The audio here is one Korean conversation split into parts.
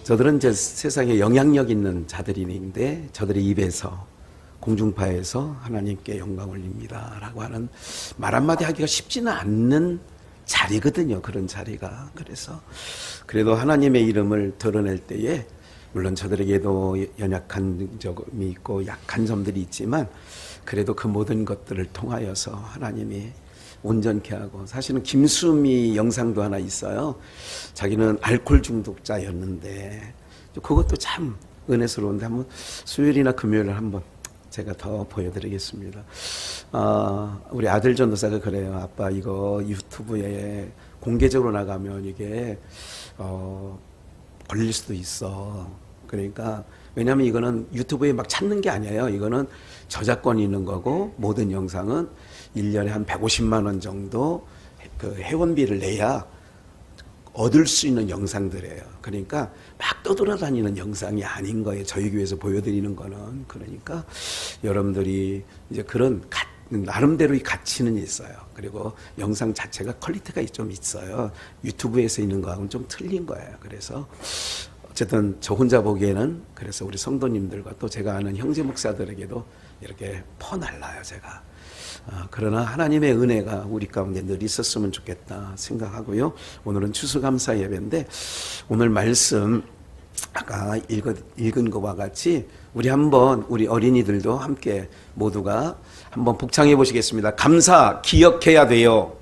저들은 이제 세상에 영향력 있는 자들인데 저들의 입에서 공중파에서 하나님께 영광 올립니다 라고 하는 말 한마디 하기가 쉽지는 않는 자리거든요. 그런 자리가. 그래서 그래도 하나님의 이름을 드러낼 때에 물론 저들에게도 연약한 점이 있고 약한 점들이 있지만 그래도 그 모든 것들을 통하여서 하나님이 온전케 하고, 사실은 김수미 영상도 하나 있어요. 자기는 알코올 중독자였는데 그것도 참 은혜스러운데 한번 수요일이나 금요일에 한번 제가 더 보여드리겠습니다. 우리 아들 전도사가 그래요. 아빠 이거 유튜브에 공개적으로 나가면 이게 걸릴 수도 있어. 그러니까 왜냐하면 이거는 유튜브에 막 찾는 게 아니에요. 이거는 저작권이 있는 거고 모든 영상은 1년에 한 150만 원 정도 그 회원비를 내야 얻을 수 있는 영상들이에요. 그러니까 막 떠돌아다니는 영상이 아닌 거예요. 저희 교회에서 보여드리는 거는. 그러니까 여러분들이 이제 그런 나름대로의 가치는 있어요. 그리고 영상 자체가 퀄리티가 좀 있어요. 유튜브에서 있는 거하고는 좀 틀린 거예요. 그래서 어쨌든 저 혼자 보기에는 그래서 우리 성도님들과 또 제가 아는 형제 목사들에게도 이렇게 퍼날라요, 제가. 그러나 하나님의 은혜가 우리 가운데 늘 있었으면 좋겠다 생각하고요. 오늘은 추수감사 예배인데 오늘 말씀 아까 읽은 것과 같이 우리 한번 우리 어린이들도 함께 모두가 한번 복창해 보시겠습니다. 감사 기억해야 돼요.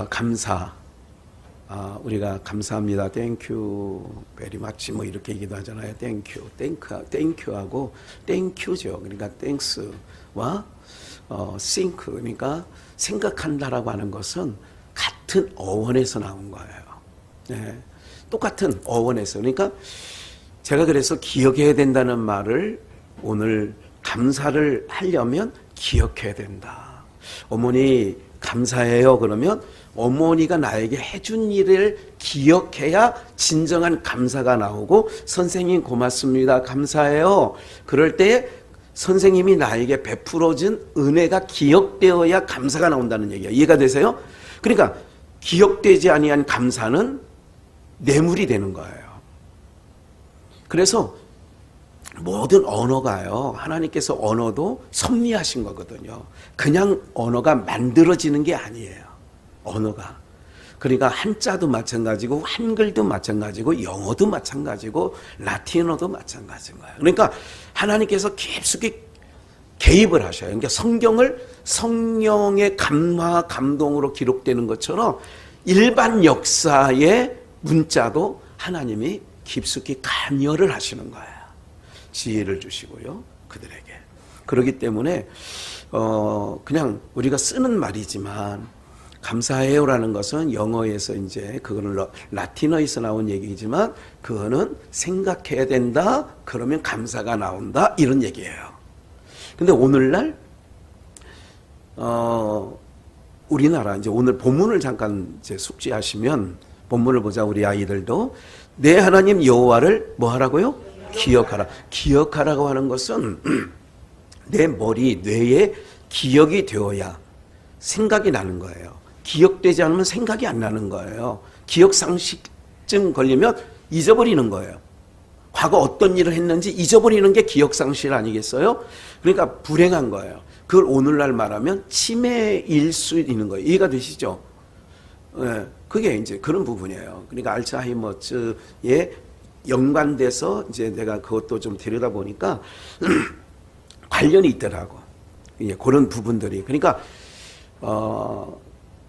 감사. 우리가 감사합니다. 땡큐 베리 마치 뭐 이렇게 얘기도 하잖아요. 땡큐하고 땡큐죠. 그러니까 땡스와 think 그러니까 생각한다라고 하는 것은 같은 어원에서 나온 거예요. 네. 똑같은 어원에서. 그러니까 제가 그래서 기억해야 된다는 말을 오늘 감사를 하려면 기억해야 된다. 어머니 감사해요. 그러면 어머니가 나에게 해준 일을 기억해야 진정한 감사가 나오고, 선생님 고맙습니다. 감사해요. 그럴 때 선생님이 나에게 베풀어준 은혜가 기억되어야 감사가 나온다는 얘기예요. 이해가 되세요? 그러니까 기억되지 아니한 감사는 뇌물이 되는 거예요. 그래서 모든 언어가요, 하나님께서 언어도 섭리하신 거거든요. 그냥 언어가 만들어지는 게 아니에요. 언어가. 그러니까 한자도 마찬가지고 한글도 마찬가지고 영어도 마찬가지고 라틴어도 마찬가지인 거예요. 그러니까 하나님께서 깊숙이 개입을 하셔요. 그러니까 성경을 성령의 감화 감동으로 기록되는 것처럼 일반 역사의 문자도 하나님이 깊숙이 관여를 하시는 거예요. 지혜를 주시고요, 그들에게. 그렇기 때문에 그냥 우리가 쓰는 말이지만 감사해요라는 것은 영어에서 이제 그거는 라틴어에서 나온 얘기지만 그거는 생각해야 된다. 그러면 감사가 나온다. 이런 얘기예요. 근데 오늘날 우리나라 이제 오늘 본문을 잠깐 이제 숙지하시면 본문을 보자. 우리 아이들도 내 하나님 여호와를 뭐 하라고요? 기억하라. 기억하라고 하는 것은 내 머리, 뇌에 기억이 되어야 생각이 나는 거예요. 기억되지 않으면 생각이 안 나는 거예요. 기억상실증 걸리면 잊어버리는 거예요. 과거 어떤 일을 했는지 잊어버리는 게 기억상실 아니겠어요? 그러니까 불행한 거예요. 그걸 오늘날 말하면 치매일 수 있는 거예요. 이해가 되시죠? 네, 그게 이제 그런 부분이에요. 그러니까 알츠하이머즈에 연관돼서 이제 내가 그것도 좀 들여다 보니까 관련이 있더라고. 예, 그런 부분들이. 그러니까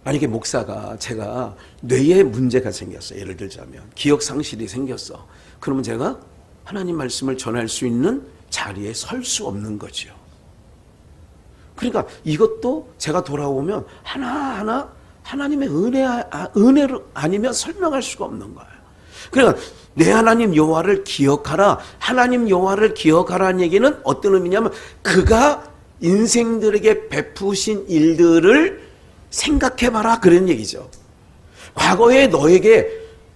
만약에 목사가 제가 뇌에 문제가 생겼어. 예를 들자면 기억 상실이 생겼어. 그러면 제가 하나님 말씀을 전할 수 있는 자리에 설 수 없는 거죠. 그러니까 이것도 제가 돌아오면 하나하나 하나님의 은혜로 아니면 설명할 수가 없는 거예요. 그러니까 내 하나님 여호와를 기억하라. 하나님 여호와를 기억하라는 얘기는 어떤 의미냐면 그가 인생들에게 베푸신 일들을 생각해봐라 그런 얘기죠. 과거에 너에게,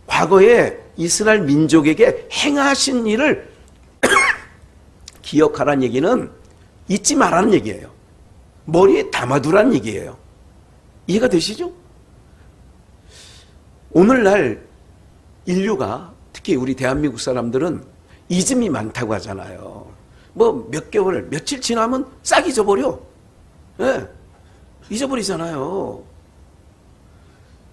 과거에 이스라엘 민족에게 행하신 일을 기억하라는 얘기는 잊지 말라는 얘기예요. 머리에 담아두라는 얘기예요. 이해가 되시죠? 오늘날 인류가 특히 우리 대한민국 사람들은 이즘이 많다고 하잖아요. 뭐 몇 개월, 며칠 지나면 싹 잊어버려. 예, 잊어버리잖아요.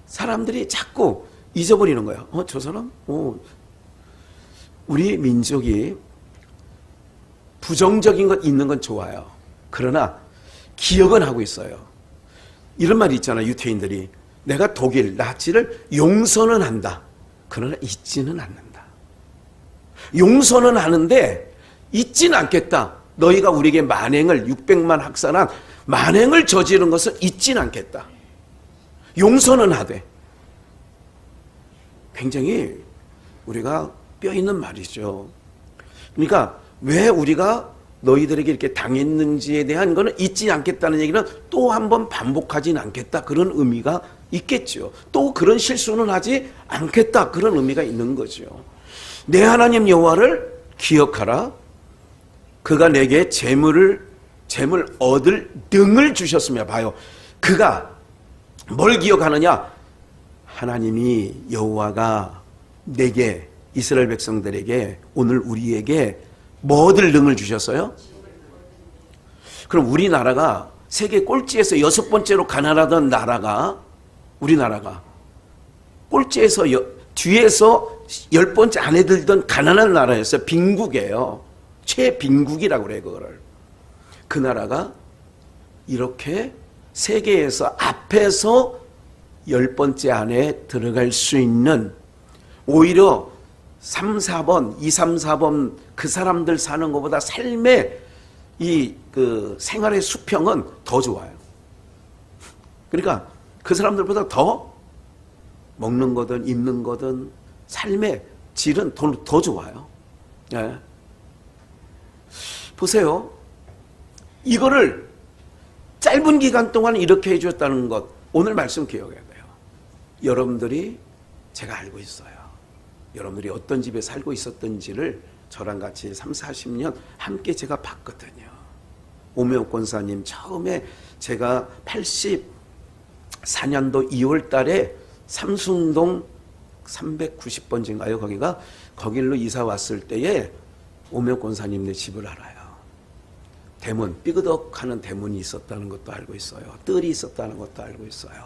사람들이 자꾸 잊어버리는 거야. 저 사람? 우리 민족이 부정적인 것 있는 건 좋아요. 그러나 기억은 하고 있어요. 이런 말이 있잖아요. 유태인들이. 내가 독일, 나치를 용서는 한다. 그러나 잊지는 않는다. 용서는 하는데 잊지는 않겠다. 너희가 우리에게 만행을 600만 학살한 만행을 저지른 것을 잊지는 않겠다. 용서는 하되. 굉장히 우리가 뼈 있는 말이죠. 그러니까 왜 우리가 너희들에게 이렇게 당했는지에 대한 거는 잊지 않겠다는 얘기는 또 한 번 반복하지는 않겠다. 그런 의미가 있겠죠. 또 그런 실수는 하지 않겠다. 그런 의미가 있는 거죠. 내 하나님 여호와를 기억하라. 그가 내게 재물 얻을 등을 주셨으며 봐요. 그가 뭘 기억하느냐? 하나님이 여호와가 내게 이스라엘 백성들에게 오늘 우리에게 뭐 얻을 등을 주셨어요? 그럼 우리나라가 세계 꼴찌에서 6번째로 가난하던 나라가 우리나라가 꼴찌에서 뒤에서 10번째 안에 들던 가난한 나라였어요. 빈국이에요. 최빈국이라고 그래요. 그거를. 그 나라가 이렇게 세계에서 앞에서 10번째 안에 들어갈 수 있는 오히려 3, 4번, 2, 3, 4번 그 사람들 사는 것보다 삶의 그 생활의 수평은 더 좋아요. 그러니까 그 사람들보다 더 먹는 거든 입는 거든 삶의 질은 더 좋아요. 네. 보세요. 이거를 짧은 기간 동안 이렇게 해주었다는 것, 오늘 말씀 기억해야 돼요. 여러분들이 제가 알고 있어요. 여러분들이 어떤 집에 살고 있었던지를 저랑 같이 30, 40년 함께 제가 봤거든요. 오명옥 권사님 처음에 제가 84년도 2월 달에 삼순동 390번지인가요? 거길로 이사 왔을 때에 오명옥 권사님네 집을 알아요. 대문, 삐그덕하는 대문이 있었다는 것도 알고 있어요. 뜰이 있었다는 것도 알고 있어요.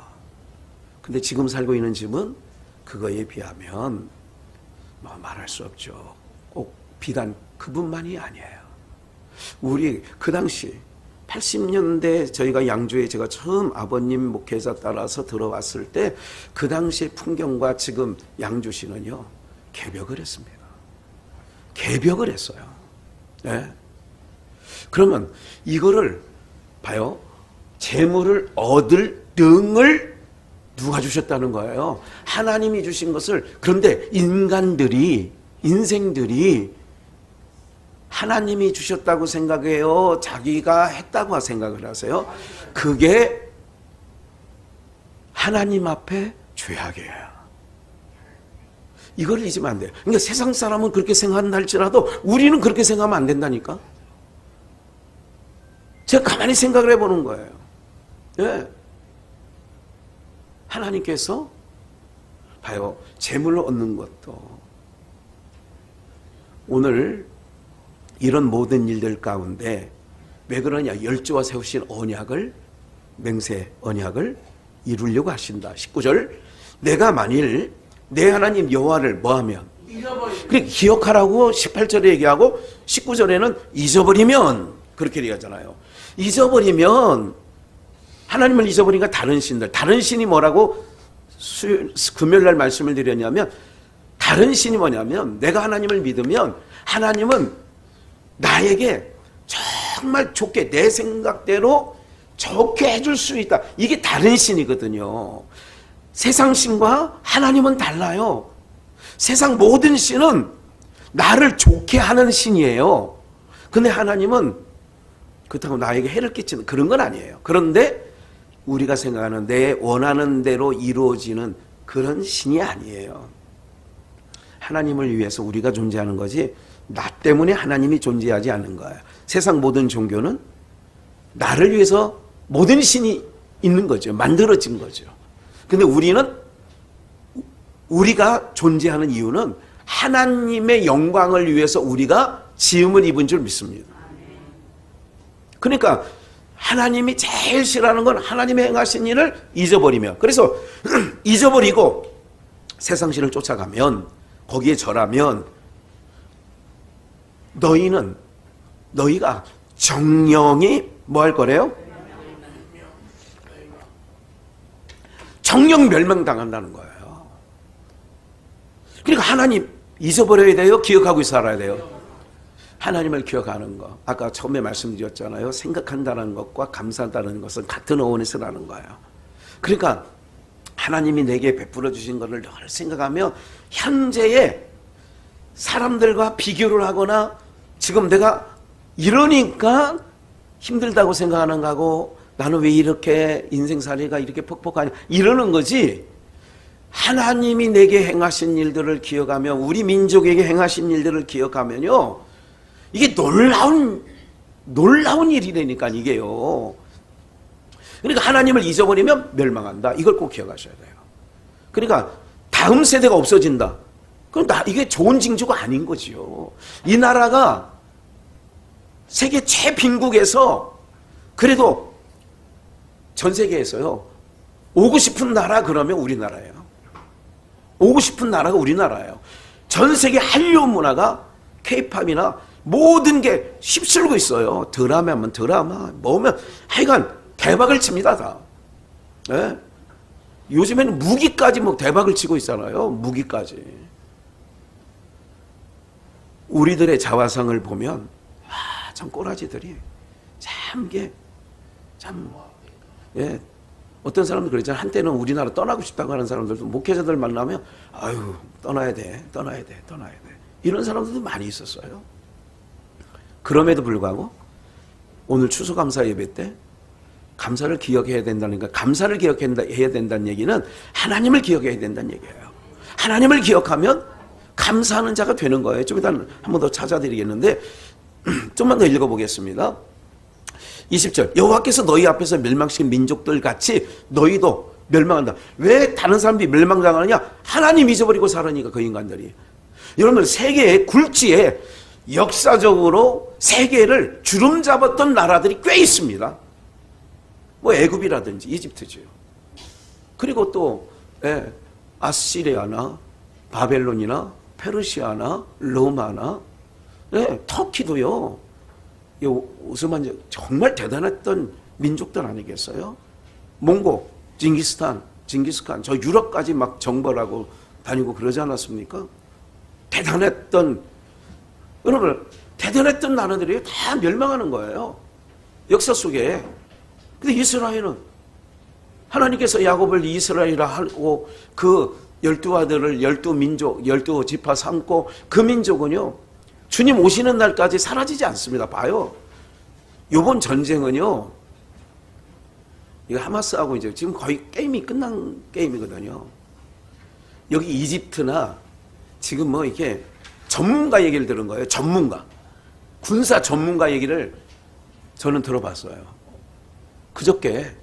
근데 지금 살고 있는 집은 그거에 비하면 뭐 말할 수 없죠. 꼭 비단 그분만이 아니에요. 우리 그 당시 80년대 저희가 양주에 제가 처음 아버님 목회자 따라서 들어왔을 때 그 당시의 풍경과 지금 양주시는요 개벽을 했습니다. 개벽을 했어요. 네. 그러면 이거를 봐요. 재물을 얻을 등을 누가 주셨다는 거예요? 하나님이 주신 것을. 그런데 인생들이 하나님이 주셨다고 생각해요? 자기가 했다고 생각을 하세요? 그게 하나님 앞에 죄악이에요. 이걸 잊으면 안 돼요. 그러니까 세상 사람은 그렇게 생각한다 할지라도 우리는 그렇게 생각하면 안 된다니까. 제가 가만히 생각을 해보는 거예요. 네. 하나님께서 봐요. 재물을 얻는 것도 오늘 이런 모든 일들 가운데 왜 그러냐? 열조와 세우신 언약을 맹세 언약을 이루려고 하신다. 19절 내가 만일 내 하나님 여호와를 뭐하면 그러니까 기억하라고 18절에 얘기하고 19절에는 잊어버리면 그렇게 얘기하잖아요. 잊어버리면 하나님을 잊어버리니까 다른 신이 뭐라고 금요일날 말씀을 드렸냐면 다른 신이 뭐냐면 내가 하나님을 믿으면 하나님은 나에게 정말 좋게 내 생각대로 좋게 해줄 수 있다. 이게 다른 신이거든요. 세상 신과 하나님은 달라요. 세상 모든 신은 나를 좋게 하는 신이에요. 근데 하나님은 그렇다고 나에게 해를 끼치는 그런 건 아니에요. 그런데 우리가 생각하는 내 원하는 대로 이루어지는 그런 신이 아니에요. 하나님을 위해서 우리가 존재하는 거지 나 때문에 하나님이 존재하지 않는 거예요. 세상 모든 종교는 나를 위해서 모든 신이 있는 거죠. 만들어진 거죠. 근데 우리는 우리가 존재하는 이유는 하나님의 영광을 위해서 우리가 지음을 입은 줄 믿습니다. 그러니까 하나님이 제일 싫어하는 건 하나님의 행하신 일을 잊어버리며, 그래서 잊어버리고 세상신을 쫓아가면, 거기에 절하면 너희가 정령이 뭐 할 거래요? 정령 멸망당한다는 거예요. 그러니까 하나님 잊어버려야 돼요? 기억하고 살아야 돼요? 하나님을 기억하는 거. 아까 처음에 말씀드렸잖아요. 생각한다는 것과 감사한다는 것은 같은 어원에서 나는 거예요. 그러니까 하나님이 내게 베풀어 주신 것을 늘 생각하며 현재의 사람들과 비교를 하거나 지금 내가 이러니까 힘들다고 생각하는 거고 나는 왜 이렇게 인생살이가 이렇게 퍽퍽하냐 이러는 거지, 하나님이 내게 행하신 일들을 기억하며 우리 민족에게 행하신 일들을 기억하면요, 이게 놀라운 일이라니까 이게요. 그러니까 하나님을 잊어버리면 멸망한다. 이걸 꼭 기억하셔야 돼요. 그러니까 다음 세대가 없어진다. 그럼 이게 좋은 징조가 아닌 거지요. 이 나라가 세계 최빈국에서 그래도 전 세계에서요, 오고 싶은 나라 그러면 우리나라예요. 오고 싶은 나라가 우리나라예요. 전 세계 한류 문화가 K-팝이나 모든 게 휩쓸고 있어요. 드라마면 드라마, 뭐면 하여간 대박을 칩니다, 다. 네? 요즘에는 무기까지 뭐 대박을 치고 있잖아요. 무기까지. 우리들의 자화상을 보면 참 꼬라지들이 예, 어떤 사람들 그랬잖아요. 한때는 우리나라 떠나고 싶다고 하는 사람들도 목회자들 만나면 아유 떠나야 돼 이런 사람들도 많이 있었어요. 그럼에도 불구하고 오늘 추수감사 예배 때 감사를 기억해야 된다니까, 감사를 기억해야 된다는 얘기는 하나님을 기억해야 된다는 얘기예요. 하나님을 기억하면 감사하는 자가 되는 거예요. 좀 이따 한 번 더 찾아드리겠는데 좀만 더 읽어보겠습니다. 20절, 여호와께서 너희 앞에서 멸망시킨 민족들 같이 너희도 멸망한다. 왜 다른 사람들이 멸망당하느냐? 하나님 잊어버리고 살으니까 그 인간들이. 여러분, 세계의 굴지에 역사적으로 세계를 주름 잡았던 나라들이 꽤 있습니다. 뭐 애굽이라든지 이집트죠. 그리고 또 아시리아나 바벨론이나 페르시아나 로마나 터키도요. 오스만 정말 대단했던 민족들 아니겠어요? 몽고, 징기스칸, 저 유럽까지 막 정벌하고 다니고 그러지 않았습니까? 여러분 대단했던 나라들이 다 멸망하는 거예요. 역사 속에. 근데 이스라엘은 하나님께서 야곱을 이스라엘이라 하고 그 12아들을 12민족, 12지파 삼고 그 민족은요, 주님 오시는 날까지 사라지지 않습니다. 봐요. 이번 전쟁은요, 이거 하마스하고 이제 지금 거의 게임이 끝난 게임이거든요. 여기 이집트나 지금 뭐 이렇게 전문가 얘기를 들은 거예요. 군사 전문가 얘기를 저는 들어봤어요. 그저께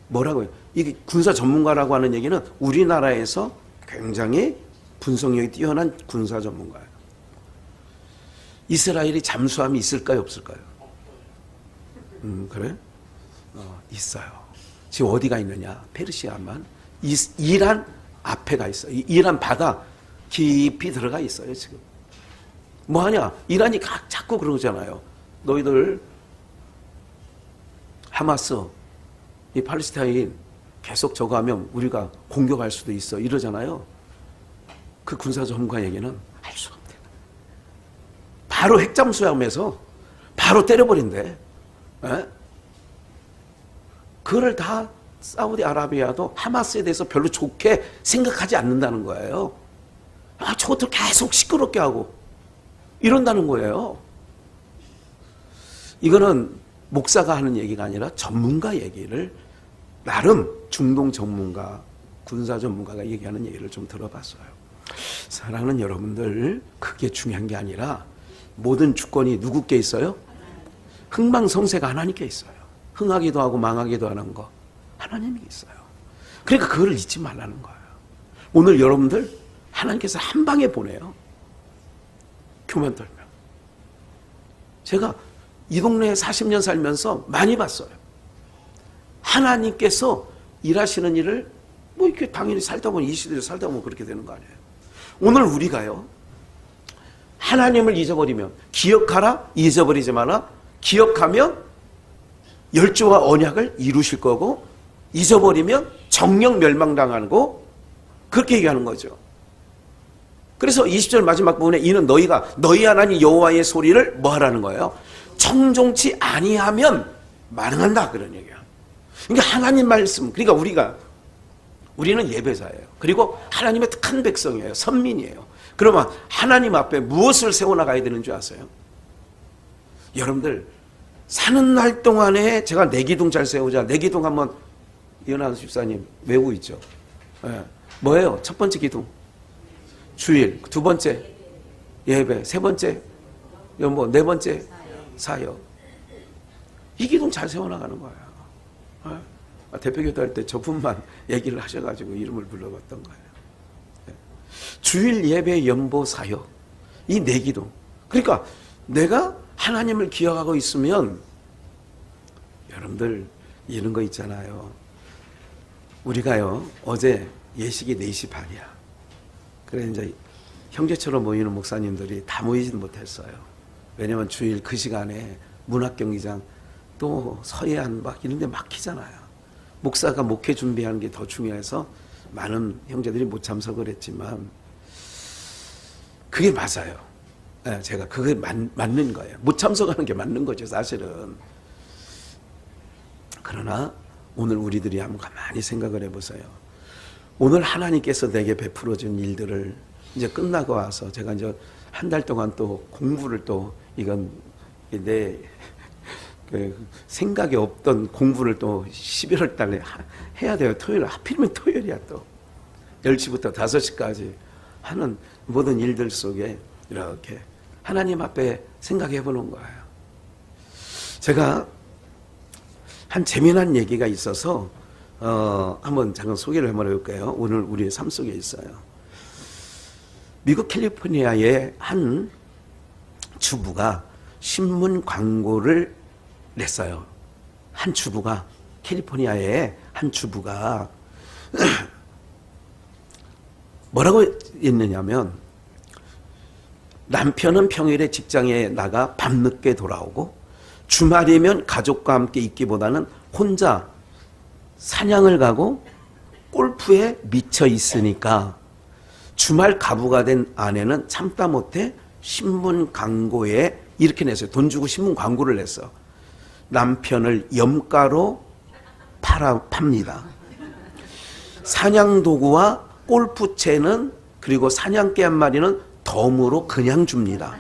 뭐라고요? 이게 군사 전문가라고 하는 얘기는 우리나라에서 굉장히 분석력이 뛰어난 군사 전문가예요. 이스라엘이 잠수함이 있을까요, 없을까요? 그래? 있어요. 지금 어디가 있느냐? 페르시아만. 이란 앞에 가 있어요. 이란 바다 깊이 들어가 있어요, 지금. 뭐 하냐? 이란이 자꾸 그러잖아요. 너희들 하마스, 이 팔레스타인 계속 저거 하면 우리가 공격할 수도 있어. 이러잖아요. 그 군사 전문가 얘기는 할 수가 없대. 바로 핵잠수함에서 바로 때려버린대. 에? 그거를 다 사우디아라비아도 하마스에 대해서 별로 좋게 생각하지 않는다는 거예요. 저것들 계속 시끄럽게 하고 이런다는 거예요. 이거는 목사가 하는 얘기가 아니라 전문가 얘기를, 나름 중동 전문가, 군사 전문가가 얘기하는 얘기를 좀 들어봤어요. 사랑하는 여러분들, 그게 중요한 게 아니라 모든 주권이 누구께 있어요? 흥망성쇠가 하나님께 있어요. 흥하기도 하고 망하기도 하는 거 하나님이 있어요. 그러니까 그거를 잊지 말라는 거예요. 오늘 여러분들 하나님께서 한 방에 보내요. 교만 떨면. 제가 이 동네에 40년 살면서 많이 봤어요. 하나님께서 일하시는 일을 뭐 이렇게 당연히 살다 보면 이 시대에 살다 보면 그렇게 되는 거 아니에요. 오늘 우리가요, 하나님을 잊어버리면 기억하라, 잊어버리지 마라. 기억하면 열조와 언약을 이루실 거고, 잊어버리면 정령 멸망당하고, 그렇게 얘기하는 거죠. 그래서 20절 마지막 부분에 이는 너희가 너희 하나님 여호와의 소리를 뭐 하라는 거예요? 청종치 아니하면 만응한다, 그런 얘기야. 그러니까 하나님 말씀, 그러니까 우리는 예배자예요. 그리고 하나님의 택한 백성이에요. 선민이에요. 그러면 하나님 앞에 무엇을 세워나가야 되는 줄 아세요? 여러분들 사는 날 동안에 제가 내기둥 잘 세우자, 내기둥 한번 이현아 집사님 외우고 있죠. 네. 뭐예요? 첫 번째 기둥 주일, 두 번째 예배, 세 번째 연보, 네 번째 사역. 이 기둥 잘 세워나가는 거예요. 네. 대표교도 할 때 저분만 얘기를 하셔가지고 이름을 불러봤던 거예요. 네. 주일 예배, 연보, 사역, 이 네 기둥. 그러니까 내가 하나님을 기억하고 있으면 여러분들 이런 거 있잖아요. 우리가요 어제 예식이 4시 반이야. 그래 이제 형제처럼 모이는 목사님들이 다 모이지는 못했어요. 왜냐면 주일 그 시간에 문학경기장 또 서해안 막 이런 데 막히잖아요. 목사가 목회 준비하는 게 더 중요해서 많은 형제들이 못 참석을 했지만 그게 맞아요. 네, 제가 그게 맞는 거예요. 못 참석하는 게 맞는 거죠, 사실은. 그러나 오늘 우리들이 한번 가만히 생각을 해보세요. 오늘 하나님께서 내게 베풀어 준 일들을 이제 끝나고 와서 제가 이제 한 달 동안 또 공부를 또 이건 내 생각에 없던 공부를 또 11월 달에 해야 돼요. 토요일, 하필이면 토요일이야 또. 10시부터 5시까지 하는 모든 일들 속에 이렇게 하나님 앞에 생각해 보는 거예요. 제가 한 재미난 얘기가 있어서 한번 잠깐 소개를 한번 해볼까요? 오늘 우리의 삶 속에 있어요. 미국 캘리포니아의 한 주부가 신문 광고를 냈어요. 한 주부가, 캘리포니아의 한 주부가 뭐라고 했느냐면, 남편은 평일에 직장에 나가 밤늦게 돌아오고 주말이면 가족과 함께 있기보다는 혼자 사냥을 가고 골프에 미쳐 있으니까 주말 가부가 된 아내는 참다 못해 신문 광고에 이렇게 냈어요. 돈 주고 신문 광고를 냈어. 남편을 염가로 팝니다. 사냥 도구와 골프채는, 그리고 사냥개 한 마리는 덤으로 그냥 줍니다.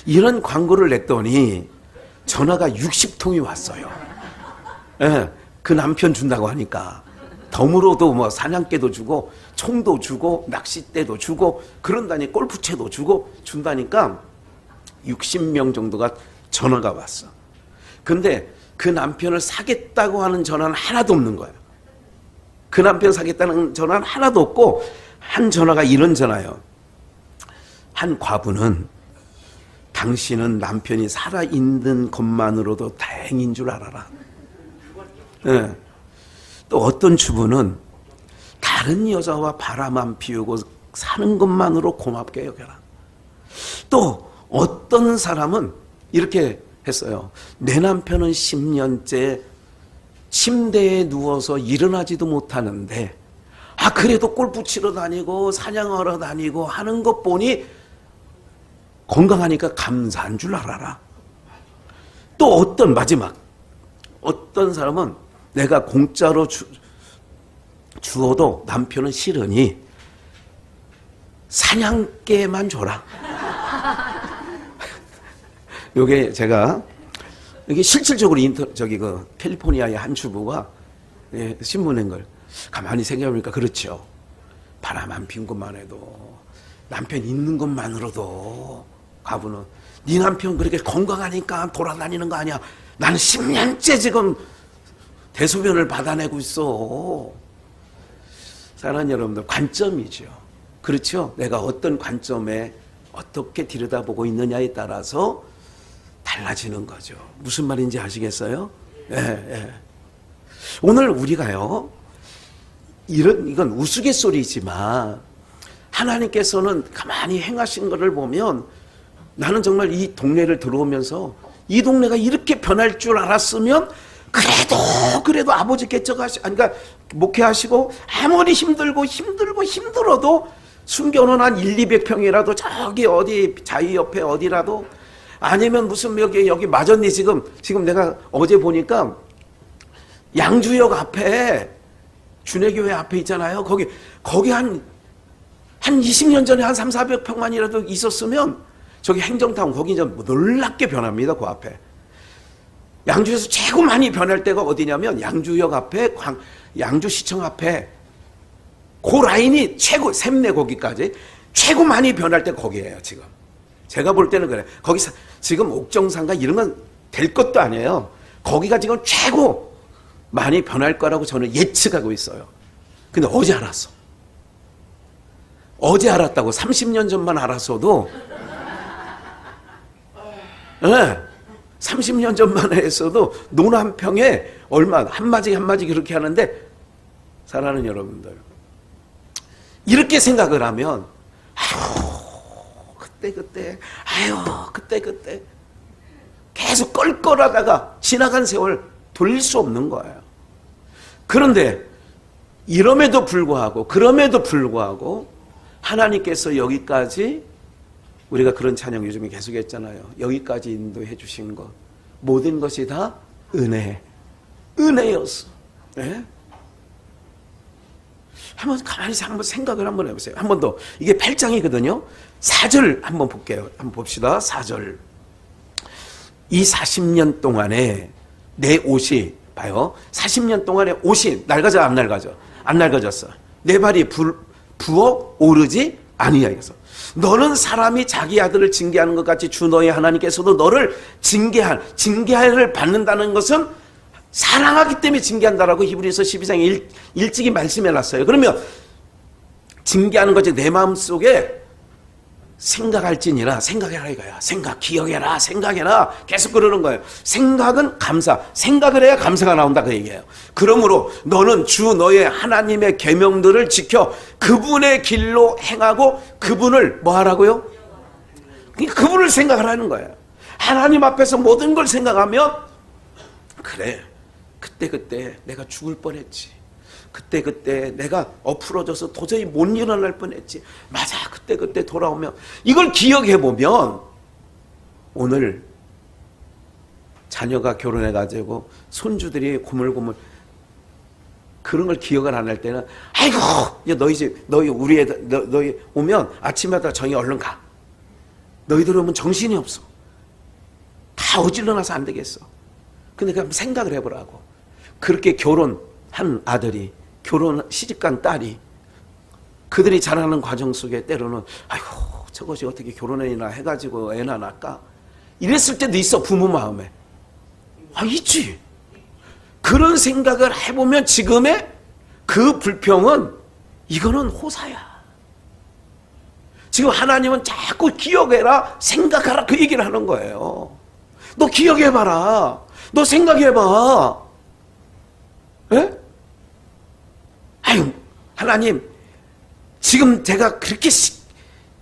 이런 광고를 냈더니 전화가 60통이 왔어요. 예, 그 남편 준다고 하니까 덤으로도 뭐 사냥개도 주고 총도 주고 낚싯대도 주고 그런다니, 골프채도 주고 준다니까 60명 정도가 전화가 왔어. 근데 그 남편을 사겠다고 하는 전화는 하나도 없는 거예요. 그 남편 사겠다는 전화는 하나도 없고, 한 전화가 이런 전화예요. 한 과부는 당신은 남편이 살아있는 것만으로도 다행인 줄 알아라. 네. 또 어떤 주부는 다른 여자와 바람만 피우고 사는 것만으로 고맙게 여겨라. 또 어떤 사람은 이렇게 했어요. 내 남편은 10년째 침대에 누워서 일어나지도 못하는데, 그래도 골프 치러 다니고 사냥하러 다니고 하는 것 보니 건강하니까 감사한 줄 알아라. 또 마지막 어떤 사람은 내가 공짜로 주어도 남편은 싫으니 사냥개만 줘라. 요게 제가 이게 실질적으로 캘리포니아의 한 주부가 신문에 걸 가만히 생각해보니까 그렇죠. 바람 안 피운 것만 해도, 남편 있는 것만으로도, 가부는 네 남편 그렇게 건강하니까 돌아다니는 거 아니야. 나는 10년째 지금 대소변을 받아내고 있어. 사랑하는 여러분들, 관점이죠. 그렇죠? 내가 어떤 관점에 어떻게 들여다보고 있느냐에 따라서 달라지는 거죠. 무슨 말인지 아시겠어요? 예, 예. 오늘 우리가요, 이건 우스갯소리지만 하나님께서는 가만히 행하신 것을 보면 나는 정말 이 동네를 들어오면서 이 동네가 이렇게 변할 줄 알았으면 그래도 아버지께 그러니까 목회하시고 아무리 힘들어도 숨겨놓은 한 200평이라도 저기 어디 자유 옆에 어디라도 아니면 무슨 여기 마전리 지금 내가 어제 보니까 양주역 앞에 준혜교회 앞에 있잖아요. 거기 한 20년 전에 한 300~400평만이라도 있었으면 저기 행정타운 거기 이제 놀랍게 변합니다. 그 앞에. 양주에서 최고 많이 변할 때가 어디냐면 양주역 앞에 양주시청 앞에 그 라인이 최고 샘내 거기까지 최고 많이 변할 때 거기예요. 지금 제가 볼 때는 그래. 거기 지금 옥정상가 이런 건 될 것도 아니에요. 거기가 지금 최고 많이 변할 거라고 저는 예측하고 있어요. 근데 어제 알았어. 어제 알았다고. 30년 전만 알았어도 네, 30년 전만 했어도 논한평에 얼마 한마디 그렇게 하는데, 사랑하는 여러분들, 이렇게 생각을 하면 그때 계속 껄껄하다가 지나간 세월 돌릴 수 없는 거예요. 그런데 그럼에도 불구하고 하나님께서 여기까지, 우리가 그런 찬양 요즘에 계속 했잖아요. 여기까지 인도해 주신 것 모든 것이 다 은혜였어. 네? 가만히 한번 생각을 한번 해보세요. 한 번 더. 이게 8장이거든요. 4절 한번 볼게요. 한번 봅시다. 4절. 이 40년 동안에 내 옷이, 봐요. 40년 동안에 옷이 낡아져 안 낡아져? 안 낡아졌어. 내 발이 부엌 오르지 아니하여서. 너는 사람이 자기 아들을 징계하는 것 같이 주 너의 하나님께서도 너를 징계를 받는다는 것은 사랑하기 때문에 징계한다라고 히브리서 12장에 일찍이 말씀해 놨어요. 그러면 징계하는 것이 내 마음속에 생각할지니라, 생각해라 이거야. 기억해라, 생각해라. 계속 그러는 거예요. 생각은 감사, 생각을 해야 감사가 나온다 그 얘기예요. 그러므로 너는 주 너의 하나님의 계명들을 지켜 그분의 길로 행하고 그분을 뭐 하라고요? 그분을 생각하라는 거예요. 하나님 앞에서 모든 걸 생각하면, 그래, 그때 내가 죽을 뻔했지. 그때 내가 엎으러져서 도저히 못 일어날 뻔했지. 맞아, 그때 돌아오면, 이걸 기억해보면, 오늘 자녀가 결혼해가지고 손주들이 고물고물 그런 걸 기억을 안 할 때는, 아이고, 너희 오면 아침마다 정이 얼른 가. 너희들 오면 정신이 없어. 다 어질러놔서 안 되겠어. 근데 그냥 생각을 해보라고. 그렇게 결혼한 아들이, 시집간 딸이, 그들이 자라는 과정 속에 때로는, 아이고, 저것이 어떻게 결혼이나 해가지고 애나 낳을까? 이랬을 때도 있어, 부모 마음에. 있지. 그런 생각을 해보면 지금의 그 불평은, 이거는 호사야. 지금 하나님은 자꾸 기억해라, 생각하라, 그 얘기를 하는 거예요. 너 기억해봐라. 너 생각해봐. 예? 아유, 하나님, 지금 제가 그렇게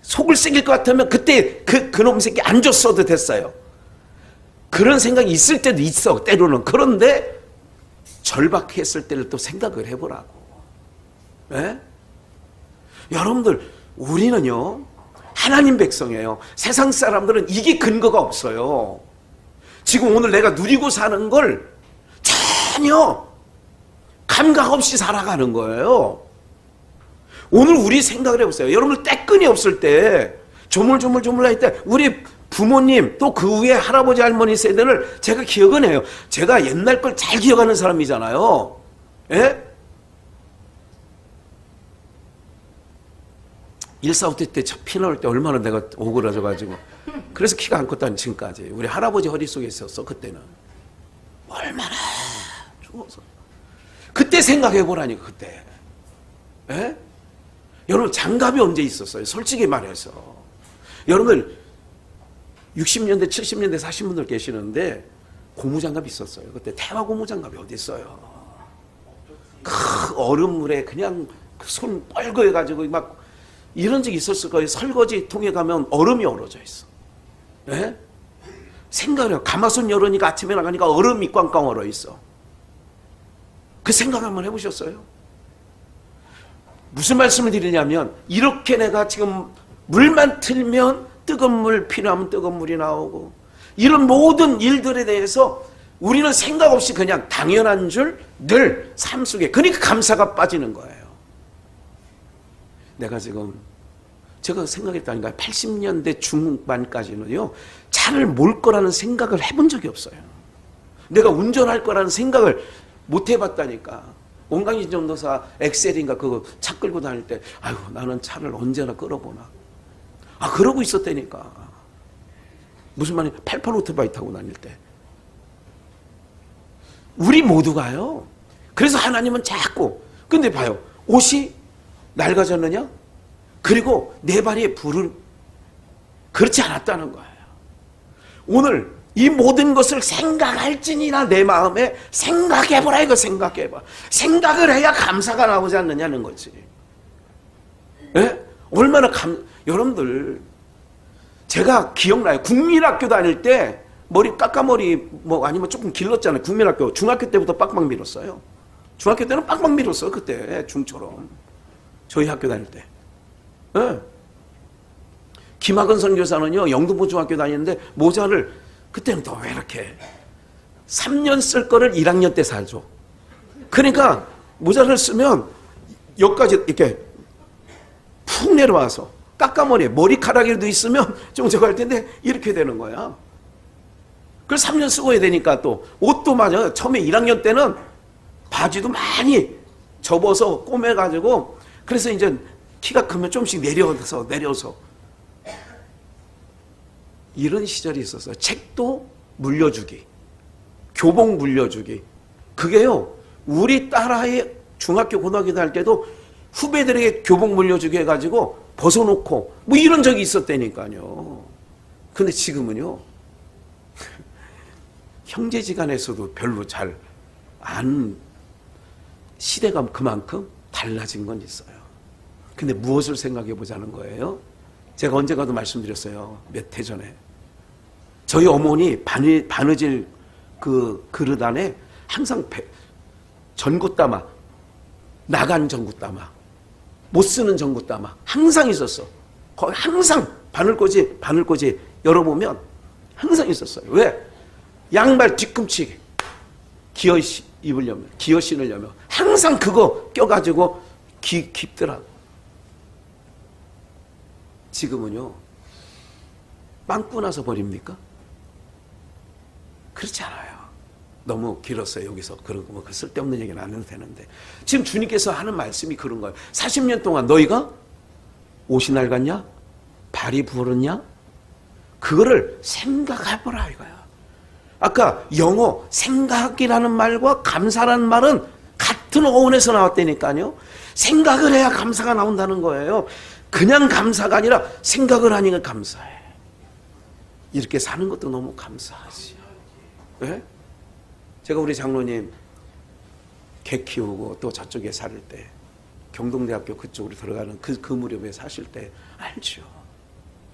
속을 새길 것 같으면 그때 그놈 새끼 안 줬어도 됐어요. 그런 생각이 있을 때도 있어, 때로는. 그런데 절박했을 때를 또 생각을 해보라고. 예? 여러분들, 우리는요, 하나님 백성이에요. 세상 사람들은 이게 근거가 없어요. 지금 오늘 내가 누리고 사는 걸 전혀 감각 없이 살아가는 거예요. 오늘 우리 생각을 해보세요. 여러분들 때끈이 없을 때, 조물조물할 때, 우리 부모님 또 그 위에 할아버지 할머니 세대를 제가 기억은 해요. 제가 옛날 걸 잘 기억하는 사람이잖아요. 예? 145대 때 피 나올 때 얼마나 내가 오그라져가지고, 그래서 키가 안 컸다니 지금까지. 우리 할아버지 허리 속에 있었어 그때는. 얼마나 죽어서. 그때 생각해보라니까. 그때 예? 여러분 장갑이 언제 있었어요? 솔직히 말해서. 여러분들 60년대 70년대 사신 분들 계시는데 고무장갑이 있었어요. 그때 태화 고무장갑이 어디 있어요? 그 얼음물에 그냥 손 뻘거해가지고 막 이런 적이 있었을 거예요. 설거지통에 가면 얼음이 얼어져 있어. 예? 생각을 해요. 가마솥 열으니까 아침에 나가니까 얼음이 꽝꽝 얼어 있어. 그 생각 한번 해보셨어요? 무슨 말씀을 드리냐면 이렇게 내가 지금 물만 틀면 뜨거운 물 필요하면 뜨거운 물이 나오고 이런 모든 일들에 대해서 우리는 생각 없이 그냥 당연한 줄 늘 삶 속에 그러니까 감사가 빠지는 거예요. 내가 지금 제가 생각했다니까 80년대 중반까지는요 차를 몰 거라는 생각을 해본 적이 없어요. 내가 운전할 거라는 생각을 못 해봤다니까. 온강진 전도사 엑셀인가 그거 차 끌고 다닐 때 아이고 나는 차를 언제나 끌어보나. 아 그러고 있었다니까. 무슨 말이야? 88 오토바이 타고 다닐 때. 우리 모두가요. 그래서 하나님은 자꾸 근데 봐요. 옷이 낡아졌느냐? 그리고 내 발에 불을 그렇지 않았다는 거예요. 오늘 이 모든 것을 생각할지니나 내 마음에 생각해보라 이거 생각해봐. 생각을 해야 감사가 나오지 않느냐는 거지. 예? 얼마나 여러분들 제가 기억나요. 국민학교 다닐 때 머리 까까머리 뭐 아니면 조금 길렀잖아요. 국민학교 중학교 때부터 빡빡 밀었어요. 중학교 때는 빡빡 밀었어 그때 중처럼 저희 학교 다닐 때. 예. 김학은 선교사는요 영등포 중학교 다니는데 모자를 그때는 또 왜 이렇게 3년 쓸 거를 1학년 때 사줘. 그러니까 모자를 쓰면 여기까지 이렇게 푹 내려와서 까까머리에 머리카락이라도 있으면 좀 저거 할 텐데 이렇게 되는 거야. 그걸 3년 쓰고 해야 되니까 또 옷도 맞아. 처음에 1학년 때는 바지도 많이 접어서 꼬매가지고 그래서 이제 키가 크면 좀씩 내려서 이런 시절이 있었어요. 책도 물려주기, 교복 물려주기. 그게요 우리 딸아이 중학교 고등학교 다닐 때도 후배들에게 교복 물려주기 해가지고 벗어놓고 뭐 이런 적이 있었다니까요. 근데 지금은요 형제지간에서도 별로 잘 안 시대가 그만큼 달라진 건 있어요. 근데 무엇을 생각해 보자는 거예요? 제가 언젠가도 말씀드렸어요. 몇 해 전에 저희 어머니 바느질 그 그릇 안에 항상 전구따마 나간 전구따마 못 쓰는 전구따마 항상 있었어. 거기 항상 바늘꽂이 열어보면 항상 있었어요. 왜? 양말 뒤꿈치 기어 신으려면 항상 그거 껴가지고 깊더라고. 지금은요 빵꾸 나서 버립니까? 그렇지 않아요. 너무 길었어요. 여기서 그런 거 쓸데없는 얘기는 안 해도 되는데 지금 주님께서 하는 말씀이 그런 거예요. 40년 동안 너희가 옷이 낡았냐? 발이 부었냐? 그거를 생각해보라 이거야. 아까 영어 생각이라는 말과 감사라는 말은 같은 어원에서 나왔다니까요. 생각을 해야 감사가 나온다는 거예요. 그냥 감사가 아니라 생각을 하니까 감사해. 이렇게 사는 것도 너무 감사하지. 네? 제가 우리 장로님 개 키우고 또 저쪽에 살 때 경동대학교 그쪽으로 들어가는 그 무렵에 사실 때 알죠.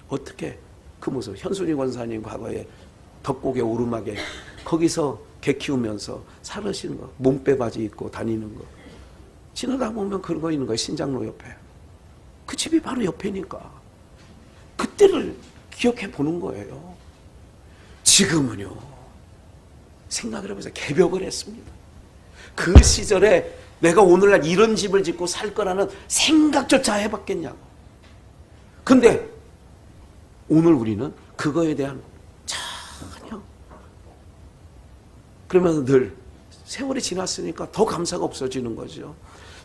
어떻게 그 모습 현순이 권사님 과거에 덕곡의 오르막에 거기서 개 키우면서 살으시는 거 몸빼 바지 입고 다니는 거 지나다 보면 그런 거 있는 거예요. 신장로 옆에 그 집이 바로 옆에니까 그때를 기억해 보는 거예요. 지금은요 생각을 해보세요. 개벽을 했습니다. 그 시절에 내가 오늘날 이런 집을 짓고 살 거라는 생각조차 해봤겠냐고. 근데 오늘 우리는 그거에 대한 전혀 그러면서 늘 세월이 지났으니까 더 감사가 없어지는 거죠.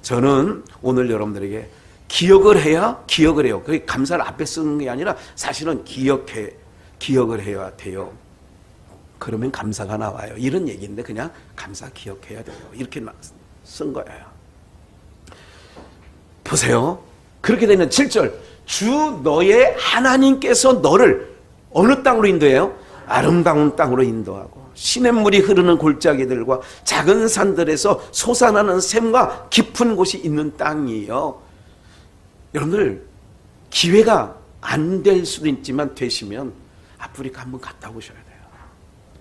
저는 오늘 여러분들에게 기억을 해야 기억을 해요. 그게 감사를 앞에 쓰는 게 아니라 사실은 기억을 해야 돼요. 그러면 감사가 나와요. 이런 얘기인데 그냥 감사 기억해야 돼요. 이렇게 쓴 거예요. 보세요. 그렇게 되는 7절. 주 너의 하나님께서 너를 어느 땅으로 인도해요? 아름다운 땅으로 인도하고 시냇물이 흐르는 골짜기들과 작은 산들에서 솟아나는 샘과 깊은 곳이 있는 땅이에요. 여러분들 기회가 안 될 수도 있지만 되시면 아프리카 한번 갔다 오셔야 돼요.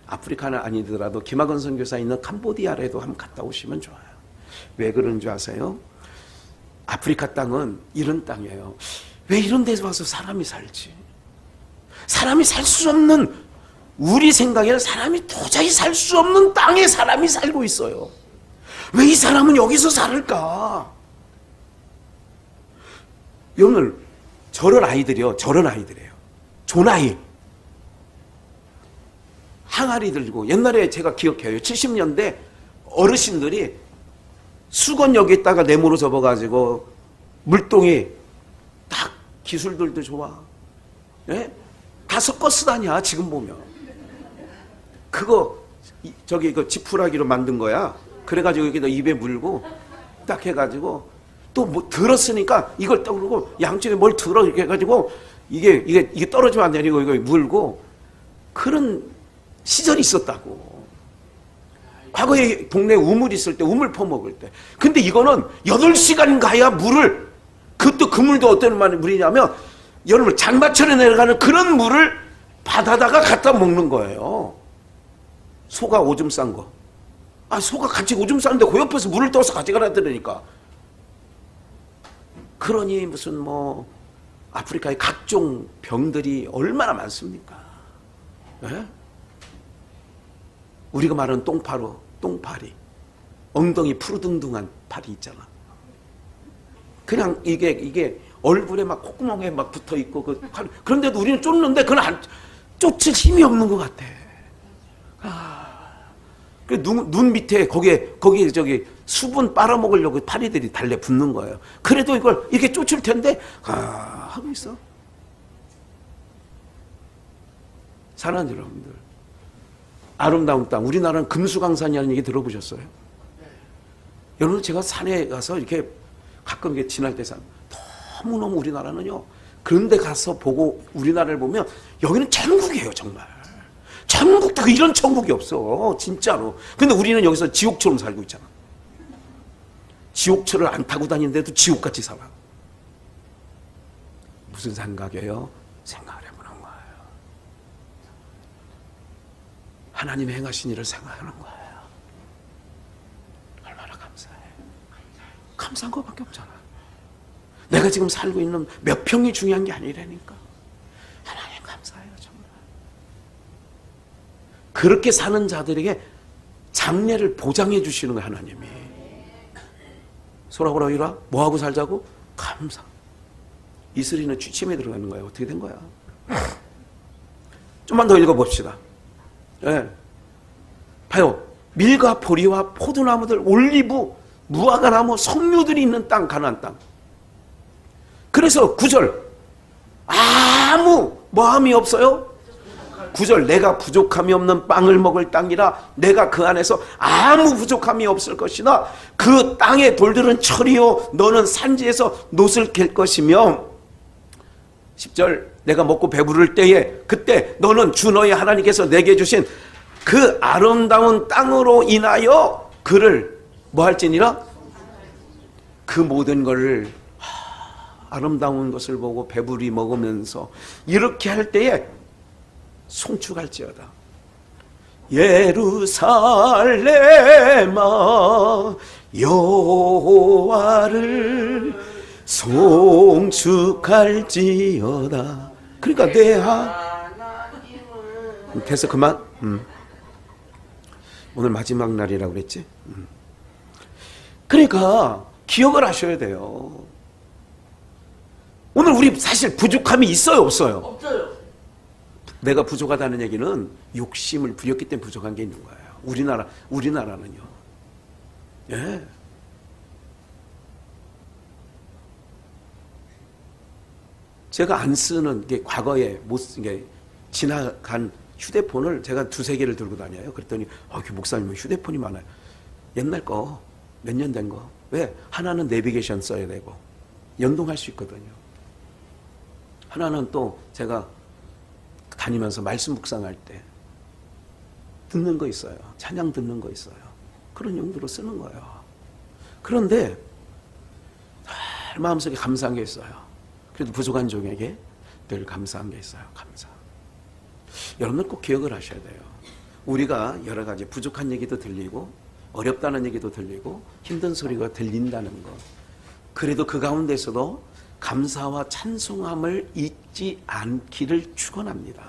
아프리카는 아니더라도 김학원 선교사 있는 캄보디아라도 한번 갔다 오시면 좋아요. 왜 그런 줄 아세요? 아프리카 땅은 이런 땅이에요. 왜 이런 데서 와서 사람이 살지? 사람이 살 수 없는, 우리 생각에는 사람이 도저히 살 수 없는 땅에 사람이 살고 있어요. 왜 이 사람은 여기서 살을까? 여러분, 저런 아이들이요. 조나이. 항아리 들고, 옛날에 제가 기억해요. 70년대 어르신들이 수건역에다가 네모로 접어가지고 물동이 딱 기술들도 좋아. 예? 다 섞어 쓰다냐, 지금 보면. 그거, 저기, 이거 지푸라기로 만든 거야. 그래가지고 여기다 입에 물고, 딱 해가지고, 또 뭐 들었으니까 이걸 떠오르고, 양쪽에 뭘 들어, 이렇게 해가지고, 이게 떨어지면 안 되니까 이거 물고, 그런 시절이 있었다고. 과거에 동네 우물 있을 때, 우물 퍼먹을 때. 근데 이거는 8시간 가야 물을, 그것도 그 물도 어떤 물이냐면, 여러분, 장마철에 내려가는 그런 물을 받아다가 갖다 먹는 거예요. 소가 오줌 싼 거. 소가 같이 오줌 싸는데 그 옆에서 물을 떠서 가져가라 그러니까. 그러니 무슨 아프리카의 각종 병들이 얼마나 많습니까? 네? 우리가 말하는 똥파리. 엉덩이 푸르둥둥한 파리 있잖아. 그냥 이게 얼굴에 막 콧구멍에 막 붙어 있고 그런데도 우리는 쫓는데 그건 쫓을 힘이 없는 것 같아. 눈 밑에 거기에 저기 수분 빨아먹으려고 파리들이 달래 붙는 거예요. 그래도 이걸 이렇게 쫓을 텐데 하고 있어. 사랑하는 여러분들, 아름다운 땅, 우리나라는 금수강산이라는 얘기 들어보셨어요? 여러분, 제가 산에 가서 이렇게 가끔 이렇게 지날 때 너무너무 우리나라는요, 그런데 가서 보고 우리나라를 보면 여기는 천국이에요. 정말 천국도 이런 천국이 없어, 진짜로. 근데 우리는 여기서 지옥처럼 살고 있잖아. 지옥철을 안 타고 다니는데도 지옥같이 살아. 무슨 생각이에요? 생각을 해보는 거예요. 하나님 행하신 일을 생각하는 거예요. 얼마나 감사해. 감사한 것밖에 없잖아. 내가 지금 살고 있는 몇 평이 중요한 게 아니라니까. 하나님 감사해요, 정말. 그렇게 사는 자들에게 장래를 보장해 주시는 거예요, 하나님이. 소라보라 이라 뭐하고 살자고? 감사. 이슬이는 취침에 들어가는 거예요. 어떻게 된 거야? 좀만 더 읽어봅시다. 네. 봐요. 밀과 보리와 포도나무들, 올리브, 무화과나무, 석류들이 있는 땅, 가나안 땅. 그래서 9절, 아무 뭐함이 없어요? 9절, 내가 부족함이 없는 빵을 먹을 땅이라 내가 그 안에서 아무 부족함이 없을 것이나 그 땅의 돌들은 철이요 너는 산지에서 놋을 갤 것이며 10절, 내가 먹고 배부를 때에 그때 너는 주 너의 하나님께서 내게 주신 그 아름다운 땅으로 인하여 그를 뭐 할지니라? 그 모든 것을 아름다운 것을 보고 배부리 먹으면서 이렇게 할 때에 송축할지어다. 예루살렘아 여호와를 송축할지어다. 그러니까 됐어, 그만. 오늘 마지막 날이라고 그랬지. 그러니까 기억을 하셔야 돼요. 오늘 우리 사실 부족함이 있어요, 없어요? 없어요. 내가 부족하다는 얘기는 욕심을 부렸기 때문에 부족한 게 있는 거예요. 우리나라는요. 예. 제가 안 쓰는 게 과거에 못 쓴 게 지나간 휴대폰을 제가 2-3개를 들고 다녀요. 그랬더니 그 목사님은 휴대폰이 많아요. 옛날 거, 몇 년 된 거. 왜? 하나는 내비게이션 써야 되고 연동할 수 있거든요. 하나는 또 제가 다니면서 말씀 묵상할 때 듣는 거 있어요. 찬양 듣는 거 있어요. 그런 용도로 쓰는 거예요. 그런데 마음속에 감사한 게 있어요. 그래도 부족한 종에게 늘 감사한 게 있어요. 감사. 여러분들 꼭 기억을 하셔야 돼요. 우리가 여러 가지 부족한 얘기도 들리고 어렵다는 얘기도 들리고 힘든 소리가 들린다는 것. 그래도 그 가운데서도 감사와 찬송함을 잊지 않기를 축원합니다.